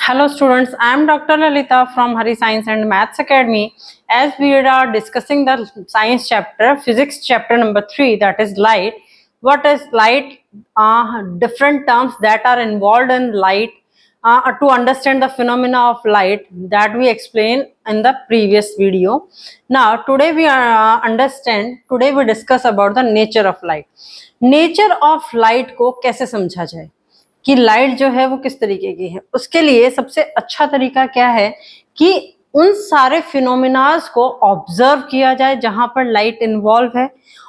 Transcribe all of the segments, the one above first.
Hello students, I am Dr. Lalita from Hari Science and Maths Academy. As we are discussing the science chapter, physics chapter number 3, that is light. What is light? Different terms that are involved in light to understand the phenomena of light that we explained in the previous video. Now today we discuss about the nature of light. Nature of light को कैसे समझा जाए कि light जो है वो किस तरीके की है। उसके लिए सबसे अच्छा तरीका क्या है कि उन सारे फिनोमिनास को ऑब्जर्व किया जाए जहां पर लाइट इन्वॉल्व है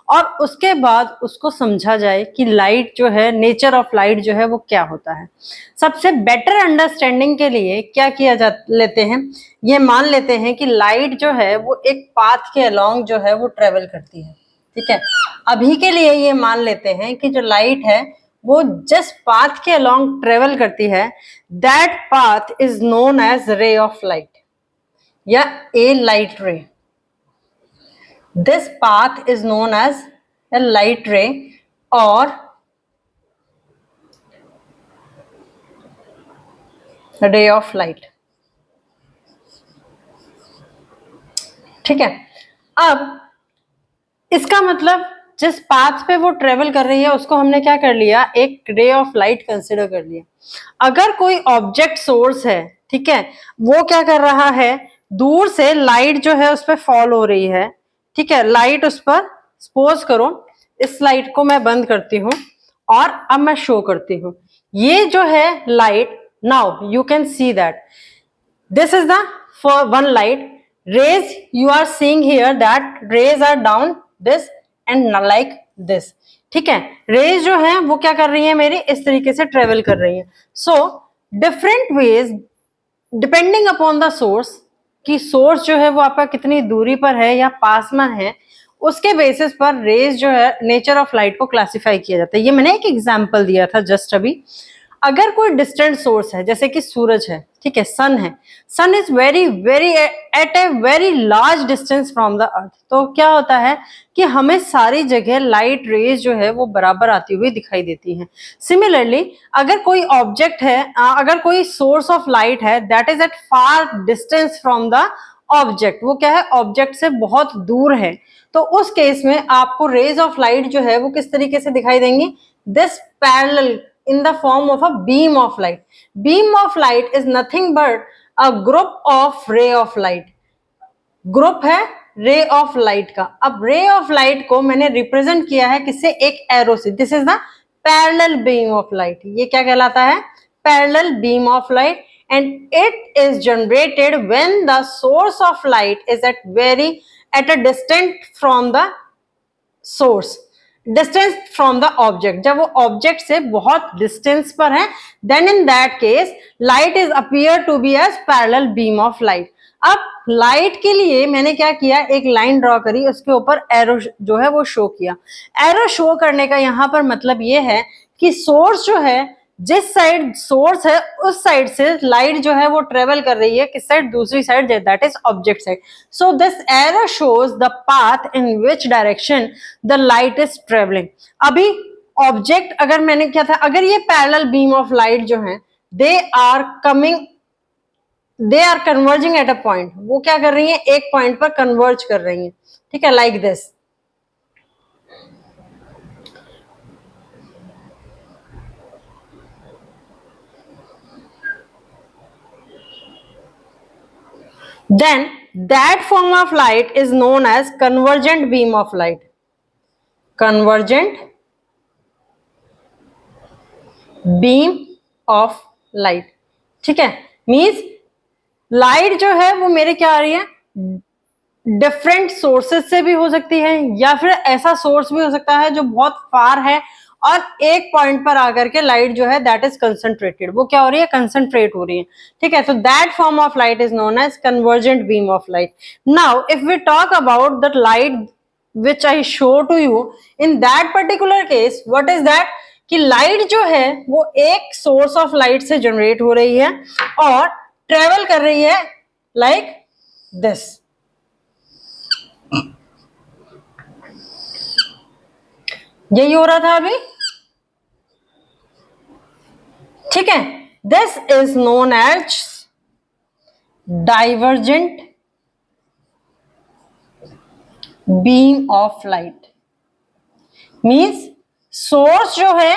और उसके बाद उसको समझा जाए कि लाइट जो है, नेचर ऑफ लाइट जो है वो क्या होता है। सबसे बेटर अंडरस्टैंडिंग के लिए क्या किया जा लेते हैं, ये मान लेते हैं कि लाइट जो है वो एक पाथ के अलोंग जो है वो ट्रेवल करती है। ठीक है, अभी के लिए ये मान लेते हैं कि जो लाइट है वो जस्ट पाथ के अलोंग ट्रेवल करती है। That path is known as ray of light या a light ray. This path is known as a light ray और रे ऑफ लाइट। ठीक है, अब इसका मतलब जिस पाथ पे वो ट्रेवल कर रही है उसको हमने क्या कर लिया, एक रे ऑफ लाइट कंसिडर कर लिया। अगर कोई ऑब्जेक्ट सोर्स है, ठीक है, वो क्या कर रहा है, दूर से लाइट जो है उस पर फॉल हो रही है। ठीक है, लाइट उस पर, सपोज करो इस लाइट को मैं बंद करती हूँ और अब मैं शो करती हूँ। ये जो है light, now you can see that this is the for one light rays you are seeing here, that rays are down this and like this। ठीक है, रेज जो है वो क्या कर रही है, मेरी इस तरीके से ट्रेवल कर रही है। So different ways depending upon the source, कि सोर्स जो है वो आपका कितनी दूरी पर है या पास में है, उसके बेसिस पर रेज जो है, नेचर ऑफ लाइट को क्लासिफाई किया जाता है। ये मैंने एक एग्जांपल दिया था जस्ट अभी। अगर कोई डिस्टेंट सोर्स है, जैसे कि सूरज है, ठीक है, सन है, sun is very very at a very large distance from the earth, तो क्या होता है कि हमें सारी जगह लाइट रेज जो है वो बराबर आती हुई दिखाई देती हैं। सिमिलरली अगर कोई ऑब्जेक्ट है, अगर कोई सोर्स ऑफ लाइट है that is at far distance from the object, वो क्या है, ऑब्जेक्ट से बहुत दूर है, तो उस केस में आपको रेज ऑफ लाइट जो है वो किस तरीके से दिखाई देंगी, this parallel in the form of a beam of light. Beam of light is nothing but a group of ray of light. Group है रे ऑफ लाइट का। अब रे ऑफ लाइट को मैंने रिप्रेजेंट किया है किससे, एक एरो से। This is the parallel beam of light. ये क्या कहलाता है, parallel beam of light, and it is generated when the source of light is at a distant from the source, distance from the object. जब वो object से बहुत distance पर है, then in that case light is appear to be as parallel beam of light. अब light के लिए मैंने क्या किया, एक लाइन ड्रॉ करी, उसके ऊपर एरो जो है वो शो किया। एरो शो करने का यहाँ पर मतलब ये है कि सोर्स जो है, जिस साइड सोर्स है उस साइड से लाइट जो है वो ट्रेवल कर रही है, किस साइड, दूसरी side, that is object side. So this arrow shows the path in which direction the light is travelling. अभी ऑब्जेक्ट, अगर मैंने क्या था, अगर ये पैरेलल बीम ऑफ लाइट जो है they are converging at a point, वो क्या कर रही है, एक पॉइंट पर कन्वर्ज कर रही है। ठीक है, like this. Then that form of light is known as convergent beam of light. Convergent beam of light। ठीक है, मीन्स लाइट जो है वो मेरे क्या आ रही है, डिफरेंट सोर्सेस से भी हो सकती है, या फिर ऐसा सोर्स भी हो सकता है जो बहुत फार है और एक पॉइंट पर आकर के लाइट जो है दैट इज कंसंट्रेटेड, वो क्या हो रही है, कंसंट्रेट हो रही है। ठीक है, तो that form of light is known as convergent beam of light. Now if we talk about that light which I show to you, in that particular case what is that, कि light जो है वो एक source of light से generate हो रही है और ट्रेवल कर रही है लाइक दिस। यही हो रहा था अभी। ठीक है, this is known as divergent beam of light. Means source जो है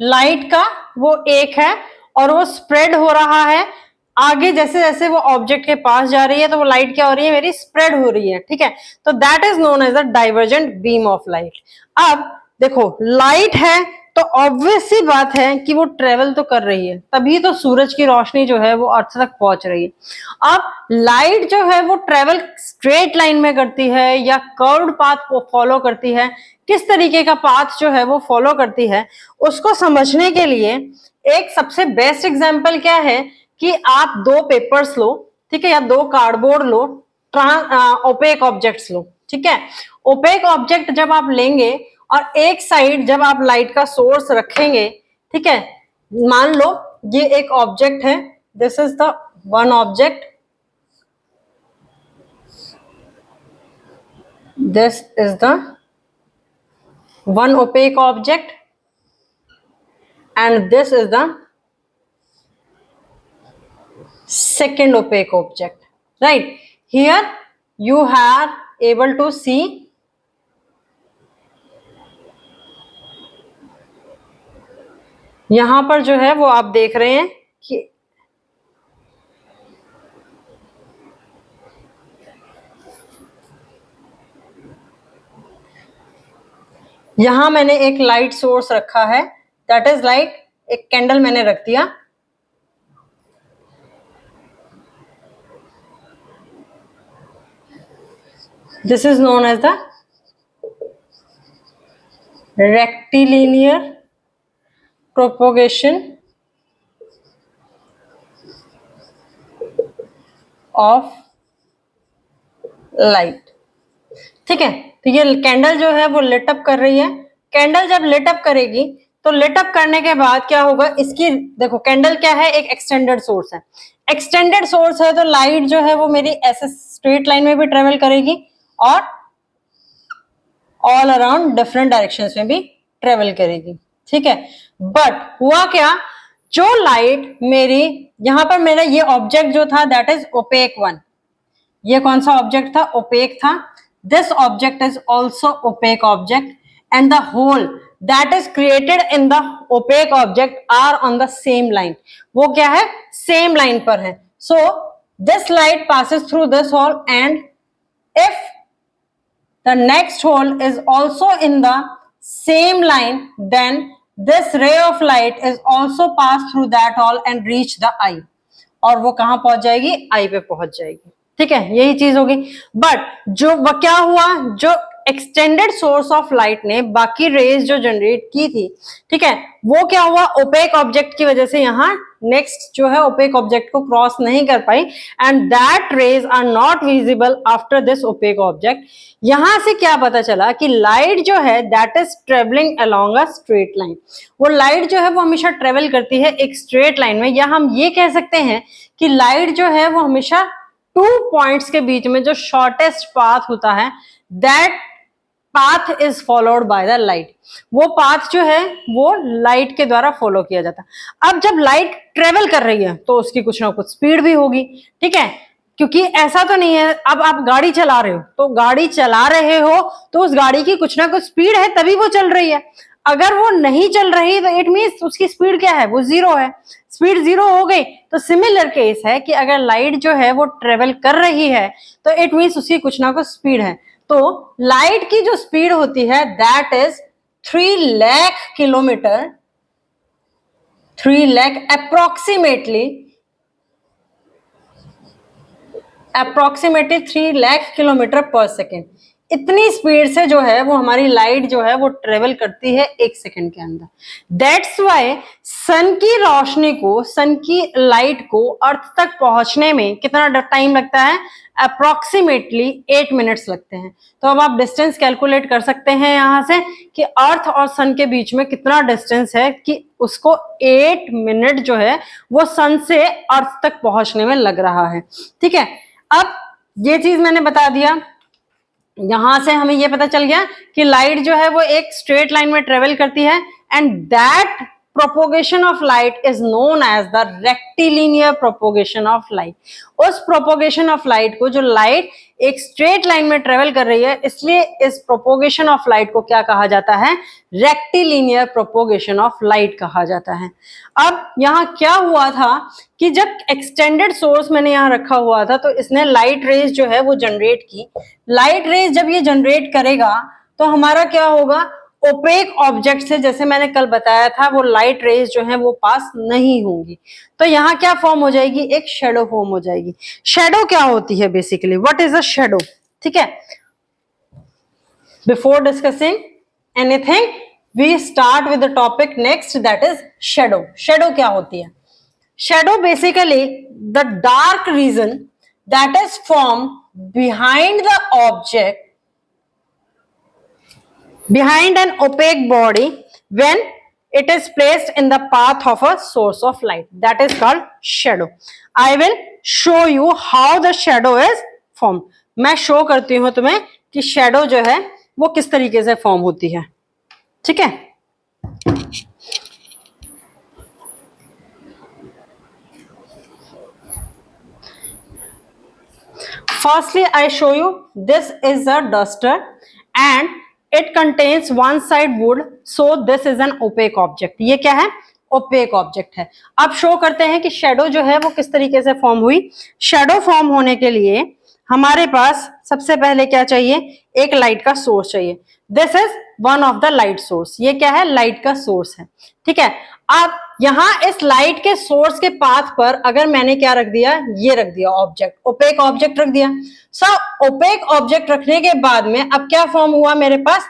लाइट का वो एक है और वो स्प्रेड हो रहा है आगे, जैसे जैसे वो ऑब्जेक्ट के पास जा रही है तो वो लाइट क्या हो रही है, मेरी स्प्रेड हो रही है, ठीक है। तो that is known as a divergent beam of light. अब देखो लाइट है तो ऑब्वियस सी बात है कि वो ट्रेवल तो कर रही है, तभी तो सूरज की रोशनी जो है वो अर्थ तक पहुंच रही है। अब लाइट जो है वो ट्रेवल स्ट्रेट लाइन में करती है या कर्व्ड पाथ को फॉलो करती है, किस तरीके का पाथ जो है वो फॉलो करती है, उसको समझने के लिए एक सबसे बेस्ट एग्जांपल क्या है कि आप दो पेपर्स लो, ठीक है, या दो कार्डबोर्ड लो, ओपेक ऑब्जेक्ट्स लो, ठीक है। ओपेक ऑब्जेक्ट जब आप लेंगे और एक साइड जब आप लाइट का सोर्स रखेंगे, ठीक है, मान लो ये एक ऑब्जेक्ट है, this is the one object, this is the one opaque object and this is the second opaque object, right? Here you are able to see यहां पर जो है वो आप देख रहे हैं कि यहां मैंने एक लाइट सोर्स रखा है, दैट इज लाइक एक कैंडल मैंने रख दिया, this is known as the rectilinear propagation of light, ठीक है। तो ये कैंडल जो है वो लिट अप कर रही है, कैंडल जब लिट अप करेगी तो लिट अप करने के बाद क्या होगा, इसकी देखो कैंडल क्या है, एक एक्सटेंडेड सोर्स है, एक्सटेंडेड सोर्स है तो लाइट जो है वो मेरी ऐसे स्ट्रेट लाइन में भी ट्रेवल करेगी और ऑल अराउंड डिफरेंट डायरेक्शंस में भी ट्रेवल करेगी, ठीक है। बट हुआ क्या, जो लाइट मेरी यहां पर मेरा ये ऑब्जेक्ट जो था दैट इज ओपेक वन, ये कौन सा ऑब्जेक्ट था, ओपेक था। This object is also opaque object and the hole that is created in the opaque object are on the same line, वो क्या है, सेम लाइन पर है। So this light passes through this hole and if the next hole is also in the same line, then this ray of light is also passed through that hole and reach the eye, और वो कहां पहुंच जाएगी, आई पे पहुंच जाएगी, ठीक है, यही चीज होगी। बट जो क्या हुआ, जो एक्सटेंडेड सोर्स ऑफ लाइट ने बाकी रेज जो जनरेट की थी, ठीक है, वो क्या हुआ, ओपेक ऑब्जेक्ट की वजह से यहां नेक्स्ट जो है ओपेक ऑब्जेक्ट को क्रॉस नहीं कर पाई and that rays are not visible after this opaque object. यहां से क्या पता चला कि लाइट जो है that is travelling along a straight line, वो लाइट जो है वो हमेशा ट्रेवल करती है एक स्ट्रेट लाइन में, या हम ये कह सकते हैं कि लाइट जो है वो हमेशा 2 पॉइंट्स के बीच में जो शॉर्टेस्ट पाथ होता है that path is followed by the light, वो पाथ जो है वो लाइट के द्वारा फॉलो किया जाता है। अब जब लाइट ट्रेवल कर रही है तो उसकी कुछ ना कुछ स्पीड भी होगी, ठीक है, क्योंकि ऐसा तो नहीं है अब आप गाड़ी चला रहे हो तो गाड़ी चला रहे हो तो उस गाड़ी की कुछ ना कुछ स्पीड है तभी वो चल रही है, अगर वो नहीं चल रही तो इट मीन्स उसकी स्पीड क्या है, वो जीरो है, स्पीड जीरो हो गई। तो सिमिलर केस है कि अगर लाइट जो है वो ट्रेवल कर रही है तो इट मीन्स उसकी कुछ ना कुछ स्पीड है। तो लाइट की जो स्पीड होती है that is 3 lakh kilometre, 3 lakh approximately 3 lakh kilometre पर सेकेंड, इतनी स्पीड से जो है वो हमारी लाइट जो है वो ट्रेवल करती है 1 सेकेंड के अंदर। दैट्स वाई सन की रोशनी को, सन की लाइट को अर्थ तक पहुंचने में कितना टाइम लगता है, अप्रोक्सीमेटली 8 मिनट्स लगते हैं। तो अब आप डिस्टेंस कैलकुलेट कर सकते हैं यहां से कि अर्थ और सन के बीच में कितना डिस्टेंस है कि उसको 8 मिनट जो है वो सन से अर्थ तक पहुंचने में लग रहा है, ठीक है। अब ये चीज मैंने बता दिया, यहां से हमें ये पता चल गया कि लाइट जो है वो एक स्ट्रेट लाइन में ट्रेवल करती है and that propagation of light is known as the rectilinear propagation of light. उस प्रोपोगेशन ऑफ लाइट को, जो लाइट एक स्ट्रेट लाइन में ट्रेवल कर रही है, इसलिए इस प्रोपोगेशन ऑफ लाइट को क्या कहा जाता है? रेक्टिलिनियर प्रोपोगेशन ऑफ लाइट कहा जाता है। अब यहाँ क्या हुआ था कि जब एक्सटेंडेड सोर्स मैंने यहाँ रखा हुआ था, तो इसने लाइट रेज जो है वो जनरेट की। लाइट रेज जब ये जनरेट करेगा तो हमारा क्या होगा? ओपेक ऑब्जेक्ट से, जैसे मैंने कल बताया था, वो लाइट रेज जो है वो पास नहीं होंगी। तो यहाँ क्या फॉर्म हो जाएगी? एक शेडो फॉर्म हो जाएगी। शेडो क्या होती है basically? What is a shadow? ठीक है, before discussing anything we start with the topic next, that is shadow. Shadow क्या होती है? Shadow basically the dark region that is form behind the object, behind an opaque body when it is placed in the path of a source of light, that is called shadow. I will show you how the shadow is formed. मैं show करती हूं तुम्हें कि shadow जो है वो किस तरीके से फॉर्म होती है। ठीक है, firstly I show you this is a duster and it contains one side wood, so this is an opaque object. ये क्या है? ओपेक ऑब्जेक्ट है। अब शो करते हैं कि शेडो जो है वो किस तरीके से फॉर्म हुई। शेडो फॉर्म होने के लिए हमारे पास सबसे पहले क्या चाहिए? एक लाइट का सोर्स चाहिए। This is one of the light source. ये क्या है? लाइट का सोर्स है। ठीक है, अब यहां इस लाइट के सोर्स के पाथ पर अगर मैंने क्या रख दिया? ये रख दिया ऑब्जेक्ट, ओपेक ऑब्जेक्ट रख दिया। सो ओपेक ऑब्जेक्ट रखने के बाद में अब क्या फॉर्म हुआ मेरे पास?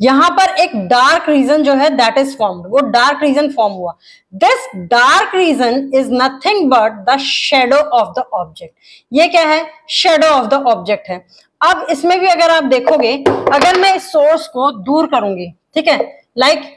यहां पर एक डार्क रीजन जो है दैट इज फॉर्म्ड। वो डार्क रीजन फॉर्म हुआ। This dark region is nothing but the shadow of the object. ये क्या है? शेडो ऑफ द ऑब्जेक्ट है। अब इसमें भी अगर आप देखोगे, अगर मैं इस सोर्स को दूर करूंगी, ठीक है, लाइक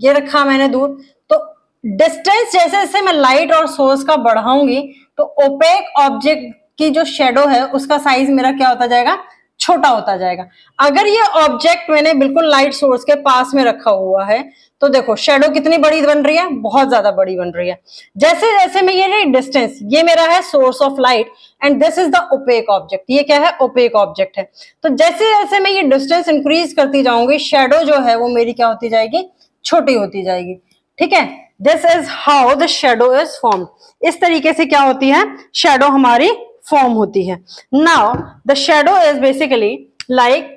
ये रखा मैंने दूर, तो डिस्टेंस जैसे जैसे मैं लाइट और सोर्स का बढ़ाऊंगी तो ओपेक ऑब्जेक्ट की जो शेडो है उसका साइज मेरा क्या होता जाएगा? छोटा होता जाएगा। अगर ये ऑब्जेक्ट मैंने बिल्कुल लाइट सोर्स के पास में रखा हुआ है तो देखो शेडो कितनी बड़ी बन रही है? बहुत ज्यादा बड़ी बन रही है। जैसे जैसे मैं ये डिस्टेंस, ये मेरा है source of light and this is the opaque object. ये क्या है? ओपेक ऑब्जेक्ट है। तो जैसे जैसे मैं ये डिस्टेंस इंक्रीज करती जाऊंगी, शेडो जो है वो मेरी क्या होती जाएगी? छोटी होती जाएगी। ठीक है, this is how the shadow is formed. इस तरीके से क्या होती है? शेडो हमारी फॉर्म होती है। Now the shadow is basically like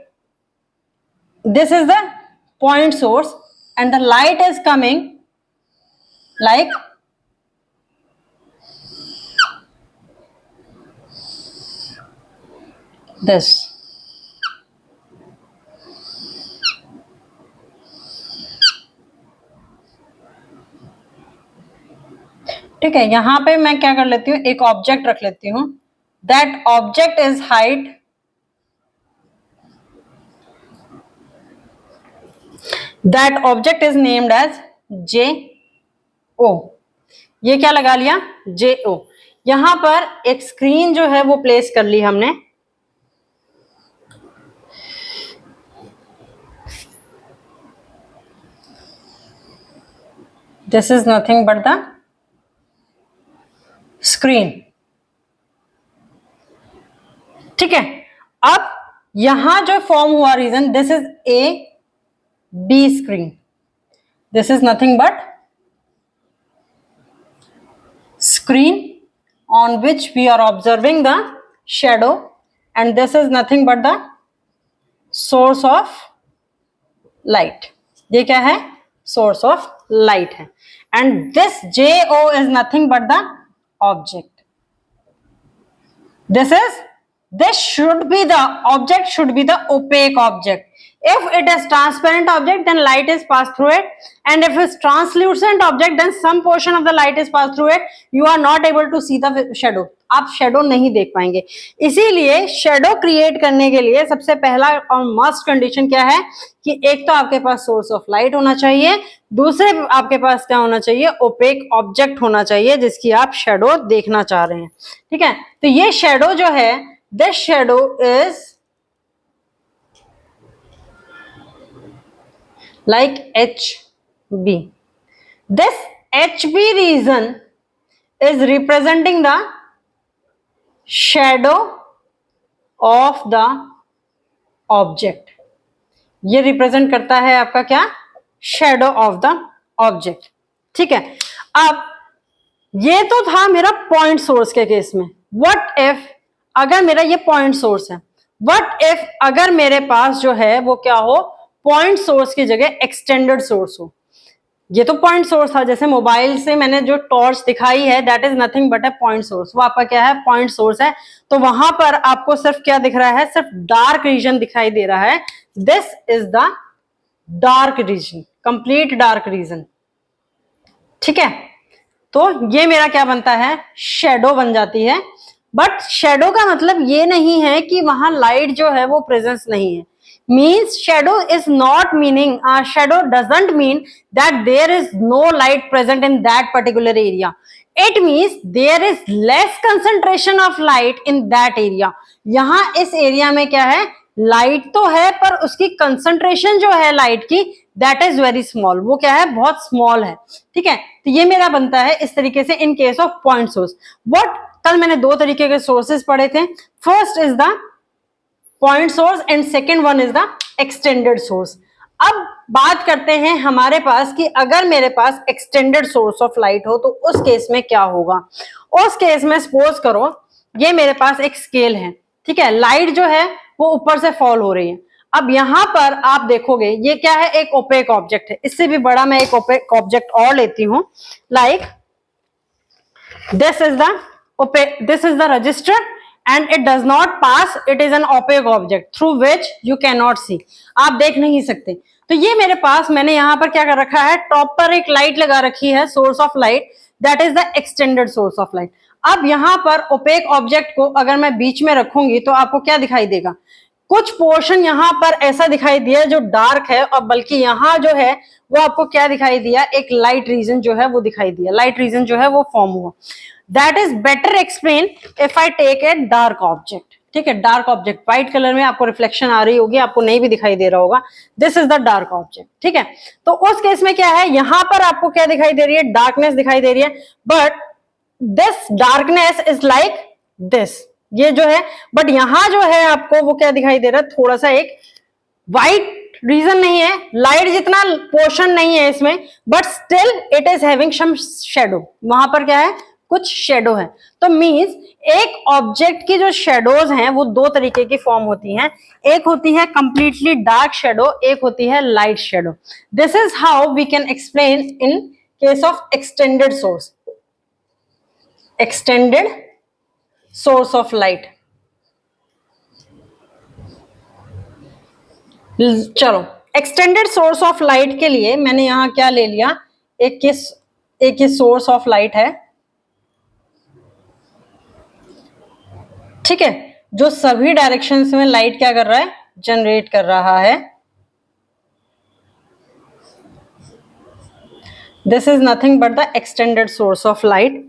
this is the point source and the light is coming like this. ठीक है, यहां पे मैं क्या कर लेती हूँ? एक ऑब्जेक्ट रख लेती हूँ। That object is height, that object is named as J O. ये क्या लगा लिया? जे ओ। यहां पर एक स्क्रीन जो है वो प्लेस कर ली हमने। This is nothing but the screen. ठीक है, अब यहां जो फॉर्म हुआ region, this is A B screen. This is nothing but screen on which we are observing the shadow and this is nothing but the source of light. ये क्या है? source of light है and this JO is nothing but the object. This should be the object, should be the opaque object. If it is transparent object then light is passed through it and if it's translucent object then some portion of the light is passed through it. You are not able to see the shadow. आप shadow नहीं देख पाएंगे। इसीलिए shadow create करने के लिए सबसे पहला और मस्ट कंडीशन क्या है कि एक तो आपके पास सोर्स ऑफ लाइट होना चाहिए, दूसरे आपके पास क्या होना चाहिए? ओपेक ऑब्जेक्ट होना चाहिए जिसकी आप शेडो देखना चाह रहे हैं। ठीक है, तो ये शेडो जो है, this shadow is like H B. This HB region is representing the shadow of the object. ये रिप्रेजेंट करता है आपका क्या, शेडो ऑफ द ऑब्जेक्ट. ठीक है. अब ये तो था मेरा पॉइंट सोर्स के केस में. व्हाट इफ अगर मेरा ये पॉइंट सोर्स है, व्हाट इफ अगर मेरे पास जो है वो क्या हो, पॉइंट सोर्स की जगह एक्सटेंडेड सोर्स हो. ये तो पॉइंट सोर्स था, जैसे मोबाइल से मैंने जो टॉर्च दिखाई है that is nothing but a point source. वो आपका क्या है, पॉइंट सोर्स है. तो वहां पर आपको सिर्फ क्या दिख रहा है, सिर्फ डार्क रीजन दिखाई दे रहा है. This is the dark reason, complete dark reason. ठीक है. तो ये मेरा क्या बनता है, शेडो बन जाती है. बट शेडो का मतलब ये नहीं है कि वहां लाइट जो है वो प्रेजेंस नहीं है. means shadow is not meaning shadow doesn't mean that there is no light present in that particular area. It means there is less concentration of light in that area. यहां इस area में क्या है, light तो है पर उसकी concentration जो है लाइट की दैट इज वेरी स्मॉल. वो क्या है, बहुत स्मॉल है. ठीक है. तो ये मेरा बनता है इस तरीके से इन case of point source. What, कल मैंने दो तरीके के सोर्सेस पढ़े थे. First is the point source and second one is the extended source. अब बात करते हैं हमारे पास कि अगर मेरे पास एक्सटेंडेड सोर्स ऑफ लाइट हो तो उस केस में क्या होगा. उस केस में सपोज करो ये मेरे पास एक स्केल है. ठीक है. लाइट जो है वो ऊपर से फॉल हो रही है. अब यहां पर आप देखोगे ये क्या है, एक ओपेक ऑब्जेक्ट है. इससे भी बड़ा मैं एक ओपेक ऑब्जेक्ट और लेती हूं. Like this is the OPEC, this is the register and it does not pass, it is an opaque object through which you cannot see. आप देख नहीं सकते. तो ये मेरे पास, मैंने यहां पर क्या कर रखा है, टॉप पर एक लाइट लगा रखी है, source of light, that is the extended source of light. अब यहां पर ओपेक ऑब्जेक्ट को अगर मैं बीच में रखूंगी तो आपको क्या दिखाई देगा, कुछ पोर्शन यहां पर ऐसा दिखाई दिया जो डार्क है, और बल्कि यहां जो है वो आपको क्या दिखाई दिया, एक लाइट रीजन जो है वो दिखाई दिया, लाइट रीजन जो है वो फॉर्म हुआ. That is better explain if I take a dark object. ठीक है. डार्क ऑब्जेक्ट व्हाइट कलर में आपको रिफ्लेक्शन आ रही होगी, आपको नहीं भी दिखाई दे रहा होगा. This is the dark object. ठीक है. तो उस केस में क्या है, यहां पर आपको क्या दिखाई दे रही है, डार्कनेस दिखाई दे रही है. But this darkness is like this, ये जो है. बट यहां जो है आपको वो क्या दिखाई दे रहा है, थोड़ा सा एक व्हाइट रीजन नहीं है, लाइट जितना पोर्शन नहीं है इसमें, but still it is having some shadow. वहां पर क्या है, कुछ शेडो है. तो मींस एक ऑब्जेक्ट की जो शेडोज हैं वो दो तरीके की फॉर्म होती हैं. एक होती है कंप्लीटली डार्क शेडो, एक होती है light shadow. This is how we can explain in case of extended source, extended source of light. चलो, एक्सटेंडेड सोर्स ऑफ लाइट के लिए मैंने यहां क्या ले लिया, एक ये सोर्स ऑफ लाइट है. ठीक है. जो सभी डायरेक्शंस में लाइट क्या कर रहा है, जनरेट कर रहा है. This is nothing but the extended source of light.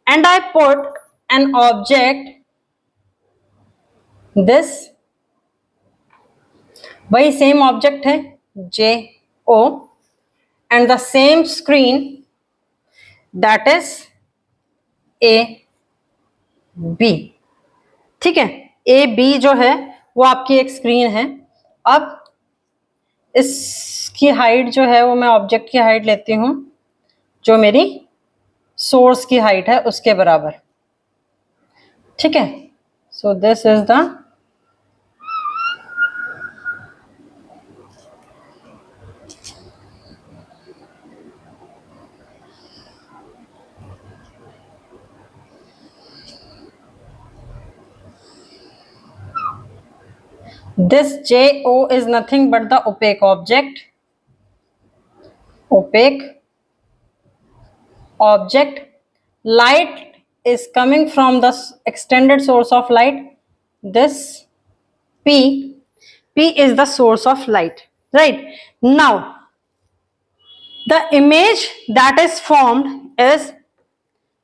And I put an object, this वही सेम ऑब्जेक्ट है J O, and the same screen that is A B. ठीक है. ए बी जो है वो आपकी एक स्क्रीन है. अब इसकी हाइट जो है वो मैं ऑब्जेक्ट की हाइट लेती हूं जो मेरी सोर्स की हाइट है उसके बराबर. ठीक है. So this is the this JO is nothing but the opaque object. Opaque object. Light is coming from the extended source of light. This P is the source of light. Right. Now, the image that is formed is,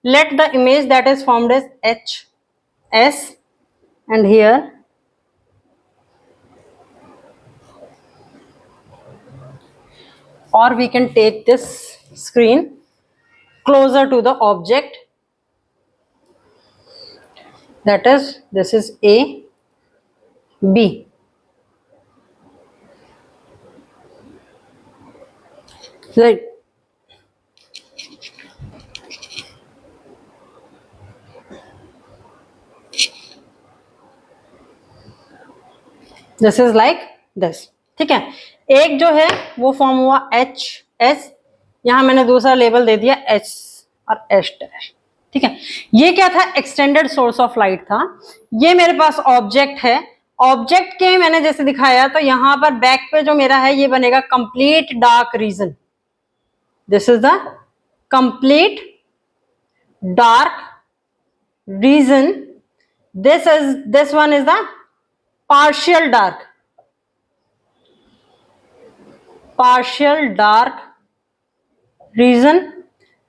let the image that is formed is H S, and here or we can take this screen closer to the object, that is this is A, B. Right. This is like this, ठीक है। एक जो है वो form हुआ H S, यहां मैंने दूसरा लेबल दे दिया एच और एच डैश, ठीक है। ये क्या था, एक्सटेंडेड सोर्स ऑफ लाइट था। ये मेरे पास ऑब्जेक्ट है, ऑब्जेक्ट के मैंने जैसे दिखाया, तो यहां पर बैक पे जो मेरा है ये बनेगा complete dark reason. This is the complete dark reason, this one is the partial dark region,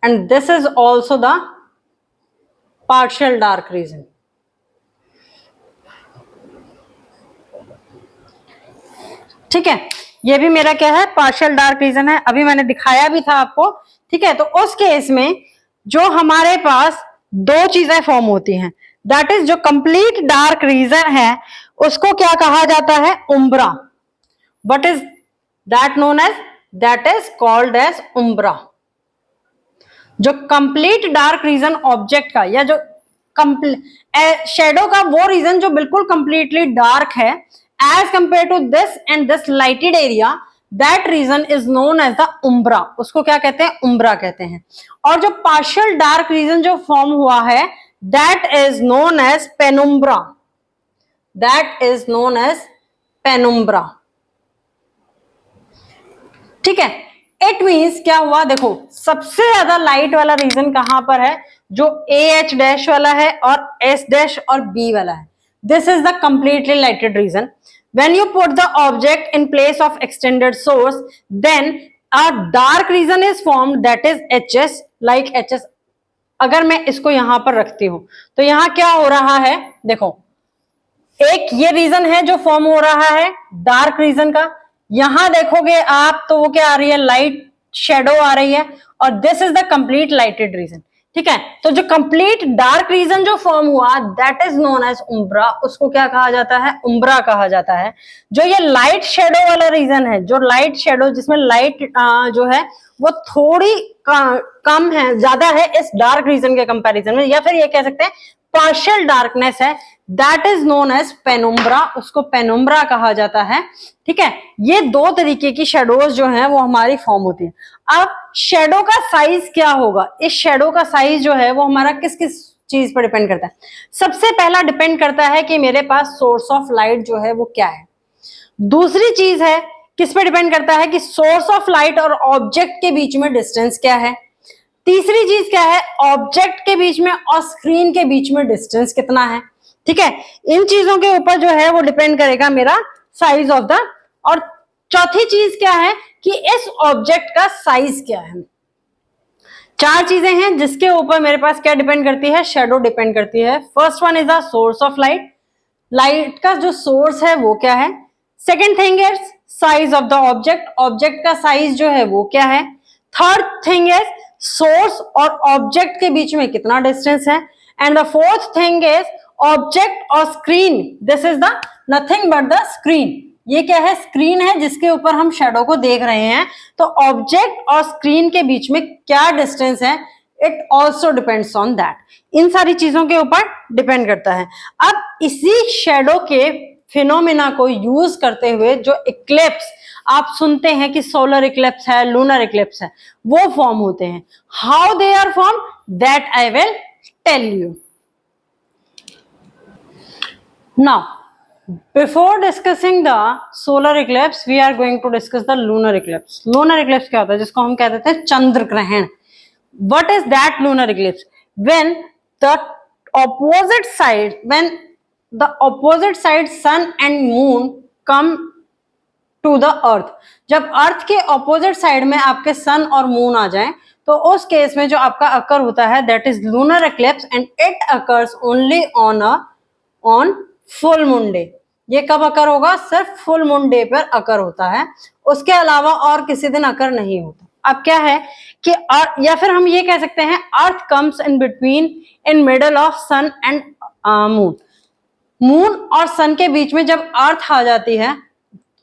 and this is also the partial dark region। ठीक है, ये भी मेरा क्या है, पार्शियल डार्क रीजन है। अभी मैंने दिखाया भी था आपको, ठीक है। तो उस केस में जो हमारे पास दो चीजें फॉर्म होती हैं, दैट इज जो कंप्लीट डार्क रीजन है उसको क्या कहा जाता है, umbra. What is that known as, that is called as umbra. जो कंप्लीट डार्क रीजन ऑब्जेक्ट का, या जो शेडो का वो रीजन जो बिल्कुल कंप्लीटली डार्क है as compare to this and this lighted area, that region is known as the umbra. उसको क्या कहते हैं, उम्ब्रा कहते हैं। और जो पार्शियल डार्क रीजन जो फॉर्म हुआ है, that is known as penumbra, that is known as penumbra. ठीक है, इट मीन्स क्या हुआ, देखो सबसे ज्यादा लाइट वाला रीजन कहां पर है, जो ए एच डैश वाला है और एस डैश और बी वाला है। This is the completely lighted region. When you put the object in place of extended source, then a dark region is formed, that is HS, like HS। अगर मैं इसको यहां पर रखती हूं तो यहां क्या हो रहा है, देखो एक ये रीजन है जो फॉर्म हो रहा है डार्क रीजन का, यहां देखोगे आप तो वो क्या आ रही है, लाइट शेडो आ रही है, और this is the complete lighted region. ठीक है, तो जो कंप्लीट डार्क रीजन जो फॉर्म हुआ, that is known as umbra. उसको क्या कहा जाता है, उम्ब्रा कहा जाता है। जो ये लाइट शेडो वाला रीजन है, जो लाइट शेडो जिसमें लाइट जो है वो थोड़ी कम है, ज्यादा है इस डार्क रीजन के कंपैरिजन में, या फिर ये कह सकते हैं पार्शियल डार्कनेस है, that is known as penumbra. उसको पेनुम्ब्रा कहा जाता है। ठीक है, ये दो तरीके की शेडोज जो हैं वो हमारी फॉर्म होती है। अब शेडो का साइज क्या होगा, इस शेडो का साइज जो है वो हमारा किस किस चीज पर डिपेंड करता है। सबसे पहला डिपेंड करता है कि मेरे पास सोर्स ऑफ लाइट जो है वो क्या है। दूसरी चीज है किस पे डिपेंड करता है कि सोर्स ऑफ लाइट और ऑब्जेक्ट के बीच में डिस्टेंस क्या है। तीसरी चीज क्या है, ऑब्जेक्ट के बीच में और स्क्रीन के बीच में डिस्टेंस कितना है। ठीक है, इन चीजों के ऊपर जो है वो डिपेंड करेगा मेरा साइज ऑफ द। और चौथी चीज क्या है कि इस ऑब्जेक्ट का साइज क्या है। चार चीजें हैं जिसके ऊपर मेरे पास क्या डिपेंड करती है, शेडो डिपेंड करती है। First one is the source of light, light का जो सोर्स है वो क्या है। Second thing is size of the object, object का साइज जो है वो क्या है। थर्ड थिंग इज सोर्स और ऑब्जेक्ट के बीच में कितना डिस्टेंस है। And the fourth thing is object और screen, this is the nothing but the screen. ये क्या है, स्क्रीन है जिसके ऊपर हम शेडो को देख रहे हैं। तो ऑब्जेक्ट और स्क्रीन के बीच में क्या डिस्टेंस है, it also depends on that. इन सारी चीजों के ऊपर डिपेंड करता है। अब इसी शेडो के फिनोमिना को यूज करते हुए जो इक्लिप्स आप सुनते हैं कि सोलर इक्लिप्स है, लूनर इक्लिप्स है, वो फॉर्म होते हैं। How they are form, that I will tell you now. Before discussing the solar eclipse, we are going to discuss the lunar eclipse. Lunar eclipse क्या होता है, जिसको हम कहते थे चंद्र ग्रहण। What is that lunar eclipse? When the opposite side, sun and moon come to the earth. जब अर्थ के ऑपोजिट साइड में आपके सन और मून आ जाएं, तो उस केस में जो आपका अकर होता है, that is lunar eclipse, and it occurs only on full moon day। ये कब अकर होगा? सिर्फ फुल मून डे पर अकर होता है, उसके अलावा और किसी दिन अकर नहीं होता। अब क्या है कि या फिर हम ये कह सकते हैं earth comes in between in middle of sun and moon. Moon और सन के बीच में जब अर्थ आ जाती है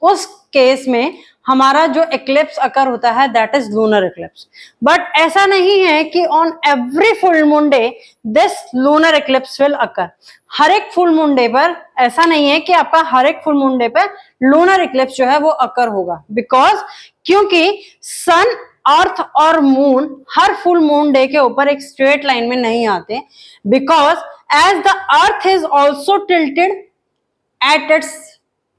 उस केस में हमारा जो एक्लिप्स अकर होता है that is lunar eclipse. But ऐसा नहीं है कि on every full moon day this lunar eclipse will occur. हर एक फुल मून डे पर ऐसा नहीं है कि आपका हर एक फुल मून डे पर लूनर एक्लिप्स जो है वो अकर होगा, बिकॉज क्योंकि सन, अर्थ और मून हर फुल मून डे के ऊपर एक स्ट्रेट लाइन में नहीं आते, because as the earth is also tilted at its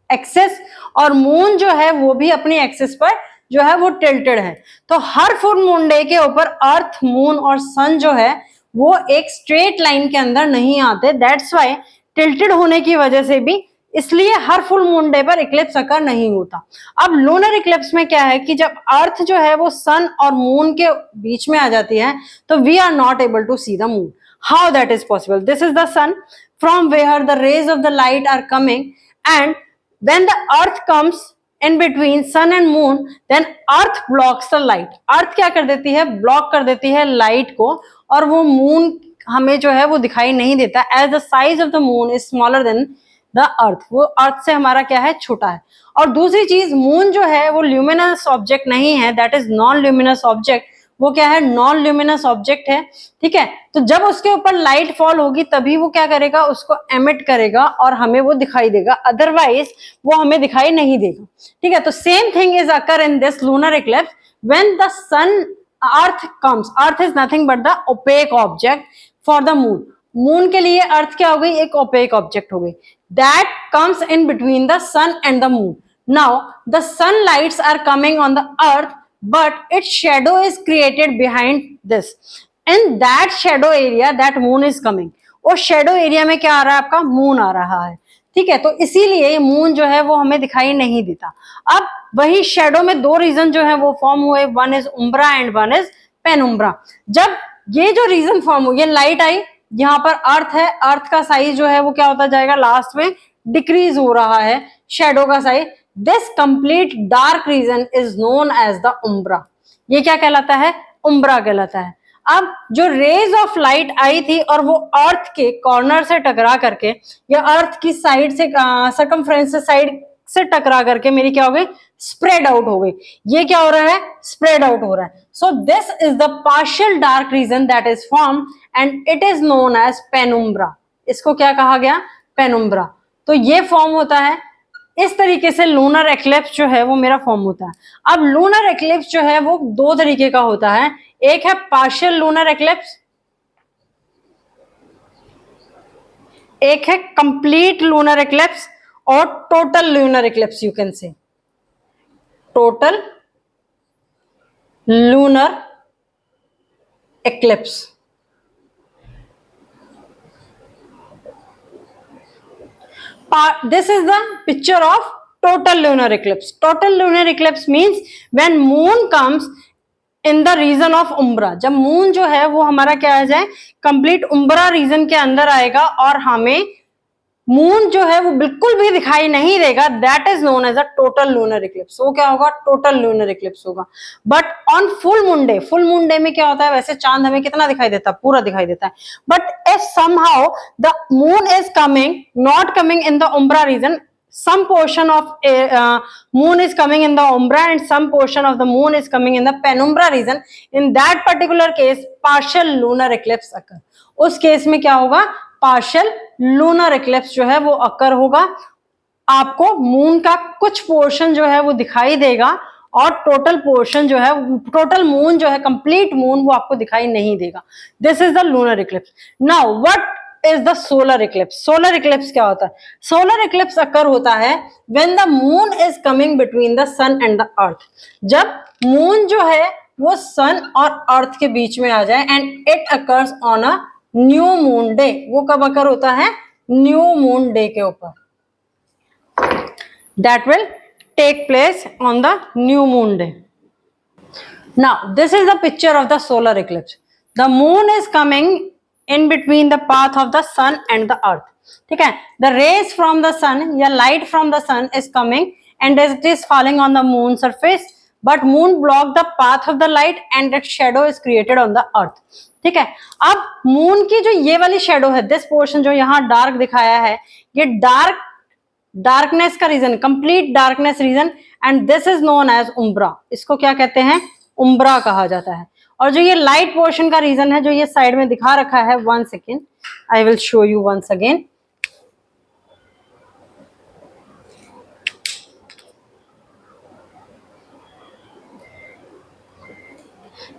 axis और मून जो है वो भी अपनी एक्सेस पर जो है वो टिल्टेड है। तो हर फुल मून डे के ऊपर अर्थ, मून और सन जो है वो एक स्ट्रेट लाइन के अंदर नहीं आते। दैट्स वाई टिल्टेड होने की वजह से भी इसलिए हर फुल मून डे पर इक्लिप्स अकर नहीं होता। अब लूनर इक्लिप्स में क्या है कि जब अर्थ जो है वो सन और मून के बीच में आ जाती है तो we are not able to see the moon. How that is possible? This is the sun from where the rays of the light are coming, and when the earth comes in between sun and moon then earth blocks the light। अर्थ क्या कर देती है? Block कर देती है light को, और वो मून हमें जो है वो दिखाई नहीं देता। As the size of the moon is smaller than the earth, वो अर्थ से हमारा क्या है? छोटा है। और दूसरी चीज, मून जो है वो ल्यूमिनस ऑब्जेक्ट नहीं है, that is non luminous object. वो क्या है? नॉन ल्यूमिनस ऑब्जेक्ट है, ठीक है। तो जब उसके ऊपर लाइट फॉल होगी तभी वो क्या करेगा? उसको एमिट करेगा और हमें वो दिखाई देगा, अदरवाइज वो हमें दिखाई नहीं देगा, ठीक है। तो same thing is occur in this lunar eclipse when the sun earth comes. Earth is nothing but the opaque object for the moon. Moon के लिए अर्थ क्या हो गई? एक ओपेक ऑब्जेक्ट हो गई, that comes in between the sun and the moon. Now the sun lights are coming on the earth but its shadow is created behind this, in that shadow area that moon is coming। और shadow area में क्या आ रहा है? आपका moon आ रहा है, ठीक है। तो इसीलिए मून जो है वो हमें दिखाई नहीं देता। अब वही शेडो में दो रीजन जो है वो फॉर्म हुए, one is उम्ब्रा and one is penumbra. जब ये जो रीजन फॉर्म हुई, ये लाइट आई, यहाँ पर अर्थ है, अर्थ का साइज जो है वो क्या होता जाएगा? लास्ट में डिक्रीज हो रहा है शेडो का size. This complete dark region is known as the umbra. ये क्या कहलाता है? उम्ब्रा कहलाता है। अब जो रेज ऑफ लाइट आई थी और वो अर्थ के कॉर्नर से टकरा करके या अर्थ की साइड से सर्कमफ्रेंस साइड से टकरा करके मेरी क्या हो गई? स्प्रेड आउट हो गई। ये क्या हो रहा है? स्प्रेड आउट हो रहा है। So this is the partial dark region that is form and it is known as penumbra. इसको क्या कहा गया? पेनुम्ब्रा। तो ये फॉर्म होता है इस तरीके से। लूनर एक्लिप्स जो है वो मेरा फॉर्म होता है। अब लूनर एक्लिप्स जो है वो दो तरीके का होता है, एक है पार्शियल लूनर एक्लिप्स, एक है कंप्लीट लूनर एक्लिप्स और total lunar eclipse. You can say total lunar eclipse. This is the picture of total lunar eclipse. Total lunar eclipse means when moon comes in the region of umbra। जब moon जो है वो हमारा क्या आ जाए? Complete उम्ब्रा region के अंदर आएगा और हमें मून जो है वो बिल्कुल भी दिखाई नहीं देगा, that is known as a total lunar eclipse. वो क्या होगा? टोटल लूनर इक्लिप्स होगा। But on full moon day में क्या होता है? वैसे चांद हमें कितना दिखाई देता है? पूरा दिखाई देता है। But if somehow the moon is coming, not coming in the umbra region, some portion of moon is coming in the umbra and some portion of the moon is coming in the penumbra region, in that particular case partial lunar eclipse occur। उस case में क्या होगा? Partial lunar Eclipse जो है वो अकर होगा। आपको moon का कुछ पोर्शन जो है वो दिखाई देगा और टोटल पोर्शन जो है, टोटल मून जो है, कंप्लीट मून, वो आपको दिखाई नहीं देगा। This is the lunar eclipse. Now what is the solar eclipse? Solar eclipse क्या होता है? सोलर इक्लिप्स अकर होता है when the moon is coming between the sun and the earth. जब मून जो है वो सन और अर्थ के बीच में आ जाए and it occurs on a new moon day. वो कब अकर होता है? न्यू मून डे के ऊपर। That will take place on the new moon day. Now this is the picture of the solar eclipse. The moon is coming in between the path of the sun and the earth. ठीक है, the rays from the sun या light from the sun is coming and it is falling on the moon surface, but moon block the path of the light and that shadow is created on the earth. ठीक है, अब moon की जो ये वाली shadow है, this portion जो यहाँ डार्क दिखाया है, ये डार्कनेस का region, complete darkness region, and this is known as umbra. इसको क्या कहते हैं? उम्ब्रा कहा जाता है. और जो ये लाइट पोर्शन का रीजन है, जो ये साइड में दिखा रखा है, 1 second, I will show you once again.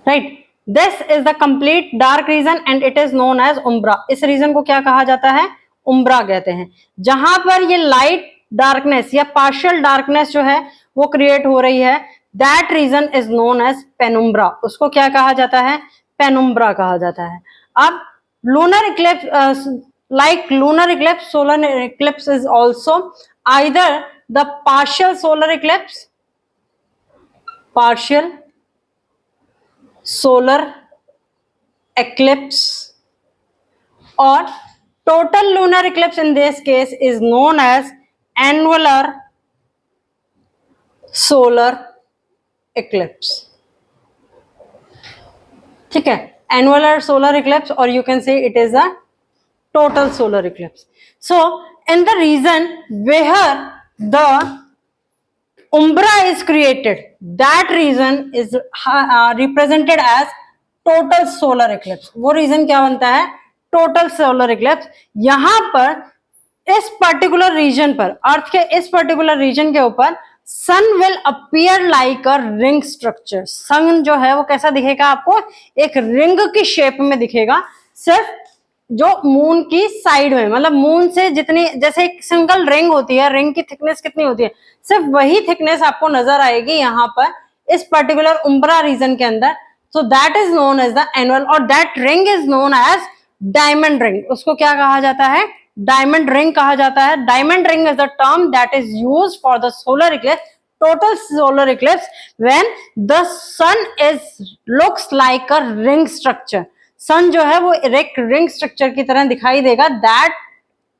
Right, this is the complete dark region and it is known as umbra. इस रीजन को क्या कहा जाता है? उम्ब्रा कहते हैं. जहां पर ये लाइट डार्कनेस या पार्शियल डार्कनेस जो है वो क्रिएट हो रही है, that region is known as penumbra. उसको क्या कहा जाता है? पेनुम्ब्रा कहा जाता है. अब lunar eclipse, like lunar eclipse, solar eclipse is also either the partial solar eclipse, partial solar eclipse, or total lunar eclipse. In this case is known as annular solar eclipse. ठीक है, annular solar eclipse, or you can say it is a total solar eclipse. So in the region where the umbra is created, that region is represented as total solar eclipse. वो region क्या बनता है? total solar eclipse. यहां पर इस particular reason पर, अर्थ के इस पर्टिकुलर रीजन के ऊपर sun will appear like a ring structure. Sun जो है वो कैसा दिखेगा आपको? एक रिंग की शेप में दिखेगा, सिर्फ जो मून की साइड में, मतलब मून से जितनी, जैसे एक सिंगल रिंग होती है, रिंग की थिकनेस कितनी होती है, सिर्फ वही थिकनेस आपको नजर आएगी यहाँ पर इस पर्टिकुलर उम्ब्रा रीजन के अंदर. So that is known as the annual, और that ring is known as diamond ring. उसको क्या कहा जाता है? डायमंड रिंग कहा जाता है. Diamond ring is the term that is used for the solar Eclipse, total solar eclipse, when the sun is looks like a ring structure. सन जो है वो एक रिंग स्ट्रक्चर की तरह दिखाई देगा, that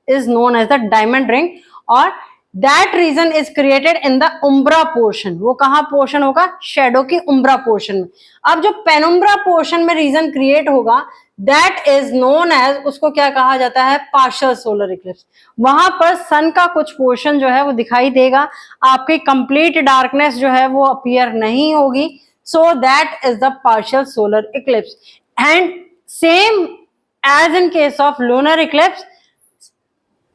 is known as the diamond ring, और that region is created in the umbra portion. वो कहाँ पोर्शन होगा? शेडो की उम्ब्रा पोर्शन में. अब जो पेनुम्ब्रा पोर्शन में रीजन क्रिएट होगा, दैट इज नोन एज, उसको क्या कहा जाता है? Partial solar Eclipse. वहां पर सन का कुछ पोर्शन जो है वो दिखाई देगा, आपकी कंप्लीट डार्कनेस जो है वो अपीयर नहीं होगी. So that is the partial solar eclipse. And same as in case of lunar eclipse,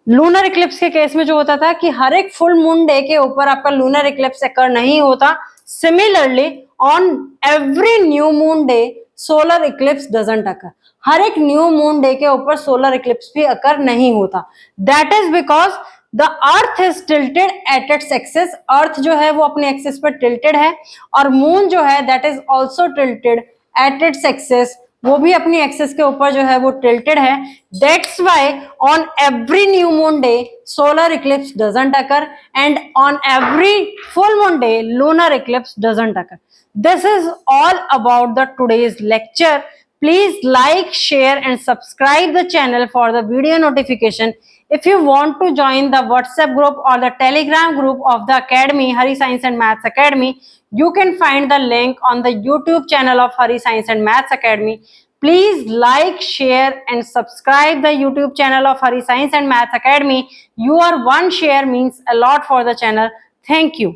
lunar eclipse के केस में जो होता था कि हर एक फुल मून डे के ऊपर आपका लूनर इक्लिप्स अकर नहीं होता. Similarly on every new moon day solar eclipse doesn't occur. हर एक न्यू मून डे के ऊपर सोलर इक्लिप्स भी अकर नहीं होता. That is because the earth is tilted at its axis. Earth जो है वो अपने एक्सिस पर टिल्टेड है, और मून जो है that is also tilted at its axis, वो भी अपनी एक्सिस के ऊपर जो है वो टिल्टेड है. That's why on every new moon day solar eclipse doesn't occur, and on every full moon day lunar Eclipse doesn't occur. This is all about the today's lecture. Please like, share and subscribe the channel for the video notification. If you want to join the WhatsApp group or the Telegram group of the Academy, Hari Science and Maths Academy, you can find the link on the YouTube channel of Hari Science and Maths Academy. Please like, share and subscribe the YouTube channel of Hari Science and Maths Academy. Your one share means a lot for the channel. Thank you.